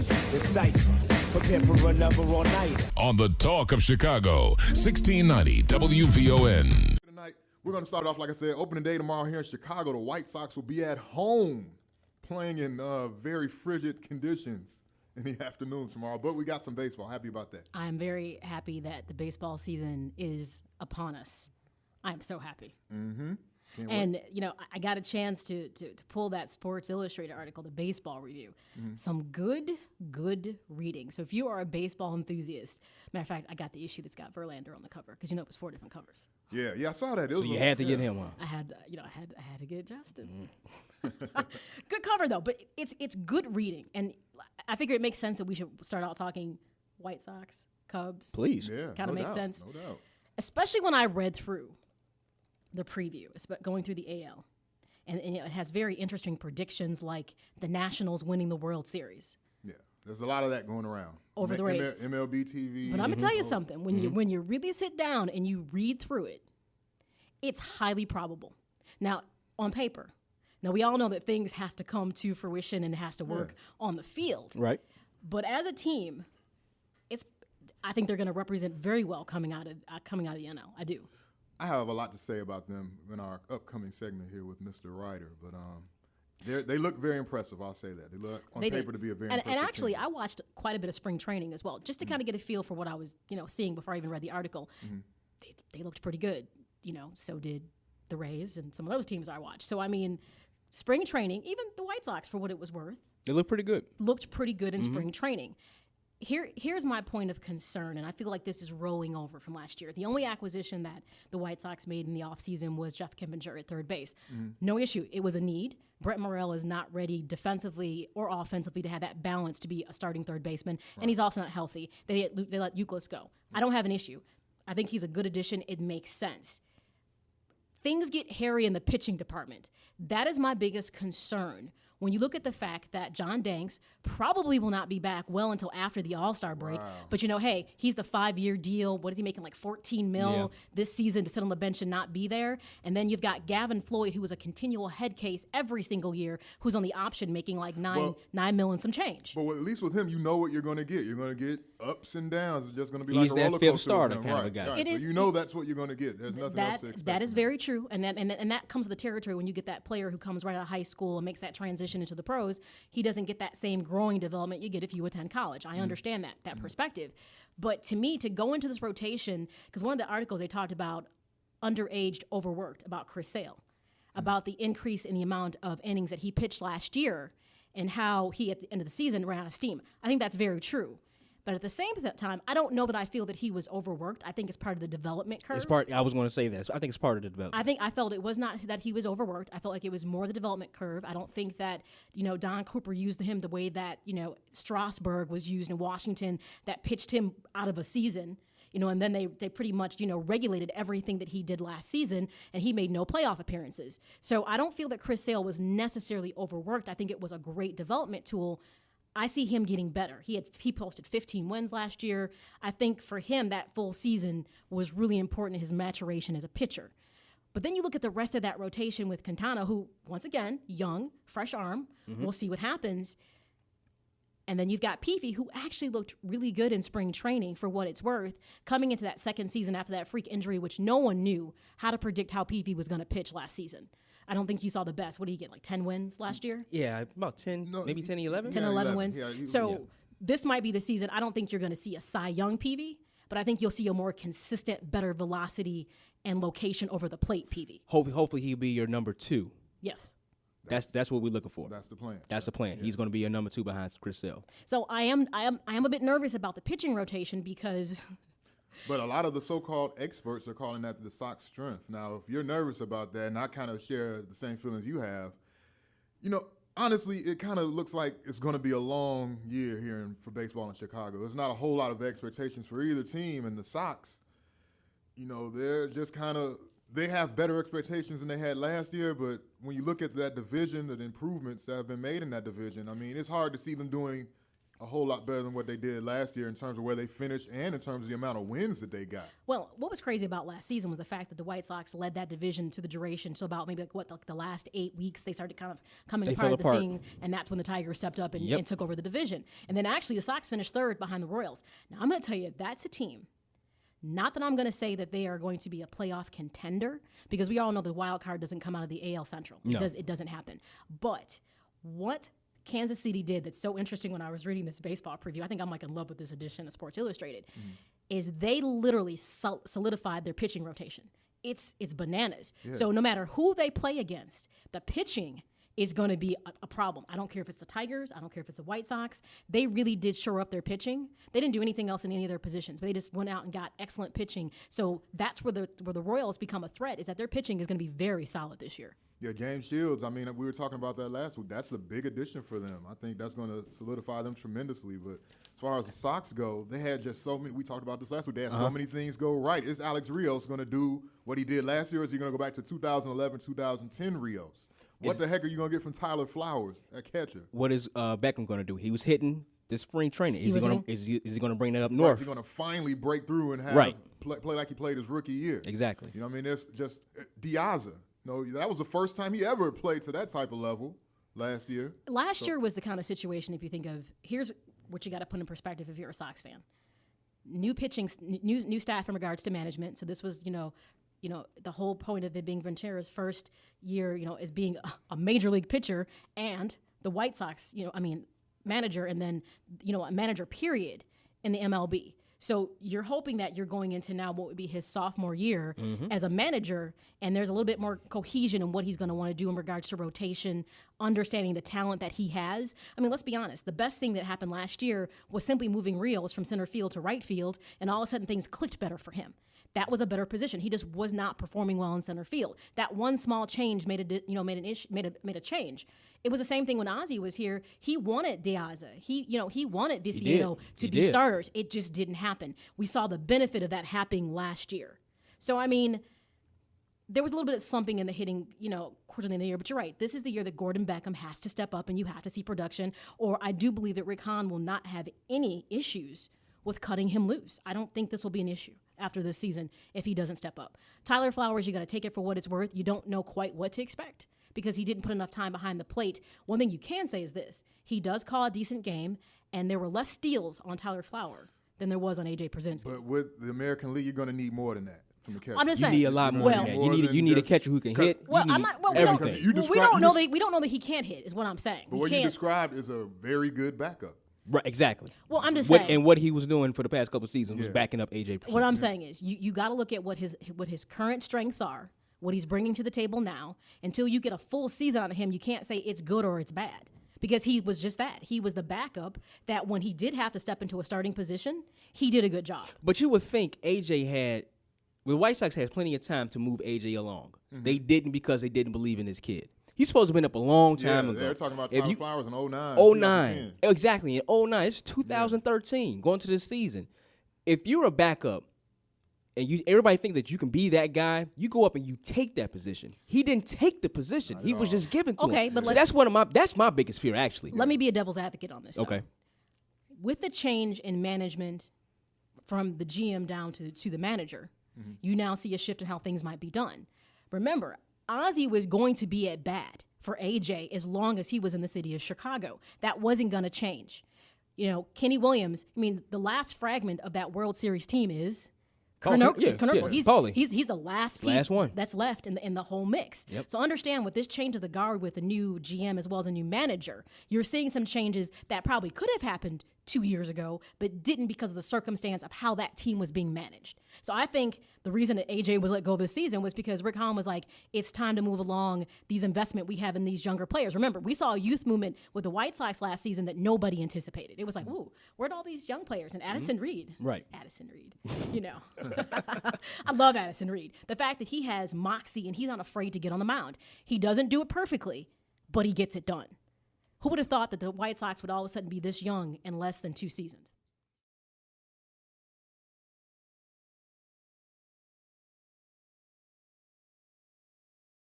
Sports, the Cypher. Prepare for another all-nighter. On the Talk of Chicago, 1690 WVON. Tonight, we're going to start off, like I said, opening day tomorrow here in Chicago. The White Sox will be at home playing in very frigid conditions in the afternoon tomorrow. But we got some baseball. Happy about that. I'm very happy that the baseball season is upon us. I'm so happy. Mm-hmm. And, you know, I got a chance to pull that Sports Illustrated article, the baseball review. Mm-hmm. Some good reading. So if you are a baseball enthusiast, matter of fact, I got the issue that's got Verlander on the cover because, you know, it was 4 different covers. Yeah, I saw that. So you had to get him on. I had to get Justin. Good cover, though, but it's good reading. And I figure it makes sense that we should start out talking White Sox, Cubs. Please. Yeah, kind of makes sense. No doubt. Especially when I read through the preview, going through the AL. And it has very interesting predictions like the Nationals winning the World Series. Yeah, there's a lot of that going around. Over the Rays. MLB TV. But I'm going to tell you something. When you really sit down and you read through it, it's highly probable. Now, on paper. Now, we all know that things have to come to fruition and it has to work on the field. Right. But as a team, I think they're going to represent very well coming out of the NL. I do. I have a lot to say about them in our upcoming segment here with Mr. Ryder, but they look very impressive. I'll say that. They look on paper to be a very impressive And actually, team. I watched quite a bit of spring training as well, just to kind of get a feel for what I was, seeing before I even read the article. Mm-hmm. They looked pretty good, so did the Rays and some of the other teams I watched. So, I mean, spring training, even the White Sox, for what it was worth. They looked pretty good. Looked pretty good in spring training. Here's my point of concern, and I feel like this is rolling over from last year. The only acquisition that the White Sox made in the offseason was Jeff Kimpinger at third base. No issue. It was a need. Brett Morel is not ready defensively or offensively to have that balance to be a starting third baseman, and he's also not healthy. They let Youkilis go. I don't have an issue. I think he's a good addition. It makes sense. Things get hairy in the pitching department. That is my biggest concern. When you look at the fact that John Danks probably will not be back well until after the All-Star break, but hey, he's the 5-year deal. What is he making, like $14 million this season to sit on the bench and not be there? And then you've got Gavin Floyd, who was a continual head case every single year, who's on the option making like $9 million and some change. But at least with him, you know what you're going to get. You're going to get ups and downs. It's just going to be He's like a roller coaster. that fifth starter kind of a guy. Right. So you know that's what you're going to get. There's nothing else to expect. That is very true, and that comes with the territory when you get that player who comes right out of high school and makes that transition into the pros. He doesn't get that same growing development you get if you attend college. I understand that perspective. But to me, to go into this rotation, because one of the articles they talked about underaged, overworked, about Chris Sale, about the increase in the amount of innings that he pitched last year and how he, at the end of the season, ran out of steam. I think that's very true. But at the same time, I don't know that I feel that he was overworked. I think it's part of the development curve. I was going to say that. I think it's part of the development. I felt it was not that he was overworked. I felt like it was more the development curve. I don't think that, Don Cooper used him the way that, Strasburg was used in Washington, that pitched him out of a season. And then they pretty much, regulated everything that he did last season, and he made no playoff appearances. So I don't feel that Chris Sale was necessarily overworked. I think it was a great development tool. I see him getting better. He posted 15 wins last year. I think for him, that full season was really important in his maturation as a pitcher. But then you look at the rest of that rotation with Quintana, who, once again, young, fresh arm. We'll see what happens. And then you've got Peavy, who actually looked really good in spring training for what it's worth, coming into that second season after that freak injury, which no one knew how to predict how Peavy was going to pitch last season. I don't think you saw the best. What did he get, like 10 wins last year? Yeah, about 10, maybe 10, 11. 10, 11 wins. This might be the season. I don't think you're going to see a Cy Young Peavy, but I think you'll see a more consistent, better velocity and location over the plate Peavy. Hopefully he'll be your number 2. Yes. That's what we're looking for. That's the plan. That's the plan. Yeah. He's going to be your number 2 behind Chris Sale. So I am a bit nervous about the pitching rotation because But a lot of the so-called experts are calling that the Sox strength. Now, if you're nervous about that, and I kind of share the same feelings you have, honestly, it kind of looks like it's going to be a long year here for baseball in Chicago. There's not a whole lot of expectations for either team, and the Sox, they're just kind of – they have better expectations than they had last year, but when you look at that division, the improvements that have been made in that division, I mean, it's hard to see them doing a whole lot better than what they did last year in terms of where they finished and in terms of the amount of wins that they got. Well, what was crazy about last season was the fact that the White Sox led that division to the duration. So about maybe the last 8 weeks, they started kind of coming apart at the seam, and that's when the Tigers stepped up and took over the division. And then actually the Sox finished third behind the Royals. Now I'm going to tell you, that's a team. Not that I'm going to say that they are going to be a playoff contender, because we all know the wild card doesn't come out of the AL Central. No. It doesn't happen. But what Kansas City did that's so interesting when I was reading this baseball preview, I think I'm like in love with this edition of Sports Illustrated, is they literally solidified their pitching rotation. It's bananas. Yeah. So no matter who they play against, the pitching is going to be a problem. I don't care if it's the Tigers. I don't care if it's the White Sox. They really did shore up their pitching. They didn't do anything else in any of their positions, but they just went out and got excellent pitching. So that's where the Royals become a threat, is that their pitching is going to be very solid this year. Yeah, James Shields, I mean, we were talking about that last week. That's a big addition for them. I think that's going to solidify them tremendously. But as far as the Sox go, they had just so many. We talked about this last week. They had so many things go right. Is Alex Rios going to do what he did last year, or is he going to go back to 2011, 2010 Rios? What the heck are you going to get from Tyler Flowers at catcher? What is Beckham going to do? He was hitting this spring training. Is he going to bring that up north? Is he going to finally break through and have play like he played his rookie year? Exactly. You know what I mean? There's just Demonze. No, that was the first time he ever played to that type of level last year. Last year was the kind of situation, if you think of, here's what you got to put in perspective if you're a Sox fan. New pitching, new staff in regards to management. So this was, the whole point of it being Ventura's first year, as being a major league pitcher, and the White Sox, manager, and then, a manager period in the MLB. So you're hoping that you're going into now what would be his sophomore year as a manager, and there's a little bit more cohesion in what he's going to want to do in regards to rotation, understanding the talent that he has. I mean, let's be honest. The best thing that happened last year was simply moving Rios from center field to right field, and all of a sudden things clicked better for him. That was a better position. He just was not performing well in center field. That one small change made a change. It was the same thing when Ozzie was here. He wanted Demonze. He wanted Viciano to be starters. It just didn't happen. We saw the benefit of that happening last year. So I mean, there was a little bit of slumping in the hitting, quarter of the year. But you're right. This is the year that Gordon Beckham has to step up, and you have to see production. Or I do believe that Rick Hahn will not have any issues with cutting him loose. I don't think this will be an issue after this season if he doesn't step up. Tyler Flowers, you got to take it for what it's worth. You don't know quite what to expect because he didn't put enough time behind the plate. One thing you can say is this: he does call a decent game, and there were less steals on Tyler Flower than there was on A.J. Przinsky. But with the American League, you're going to need more than that from the catcher. I'm just saying. You need a lot more than that. You need a catcher who can hit. Well, we don't know that he can't hit is what I'm saying. But what you described is a very good backup. Right, exactly. Well, I'm just saying. And what he was doing for the past couple of seasons was backing up A.J. Przinsky. What I'm saying is you got to look at what his current strengths are, what he's bringing to the table now. Until you get a full season out of him, you can't say it's good or it's bad. Because he was just that. He was the backup that when he did have to step into a starting position, he did a good job. But you would think the White Sox had plenty of time to move A.J. along. Mm-hmm. They didn't because they didn't believe in his kid. He's supposed to have been up a long time ago. They're talking about Tyler Flowers in 09. 09. Exactly, in 09. It's 2013, going to this season. If you're a backup and everybody thinks that you can be that guy, you go up and you take that position. He didn't take the position. He was just given to him. Okay, but so that's my biggest fear, actually. Let me be a devil's advocate on this. Okay. Though. With the change in management from the GM down to the manager, you now see a shift in how things might be done. Remember, Ozzie was going to be at bat for AJ as long as he was in the city of Chicago. That wasn't going to change. Kenny Williams, the last fragment of that World Series team is Konerko. He's the last piece one that's left in the whole mix. Yep. So understand with this change of the guard with a new GM as well as a new manager, you're seeing some changes that probably could have happened 2 years ago, but didn't because of the circumstance of how that team was being managed. So I think the reason that AJ was let go this season was because Rick Hahn was like, it's time to move along these investment we have in these younger players. Remember, we saw a youth movement with the White Sox last season that nobody anticipated. It was like, ooh, where'd all these young players? And Addison Reed. Right. Addison Reed. I love Addison Reed. The fact that he has moxie and he's not afraid to get on the mound. He doesn't do it perfectly, but he gets it done. Who would have thought that the White Sox would all of a sudden be this young in less than 2 seasons?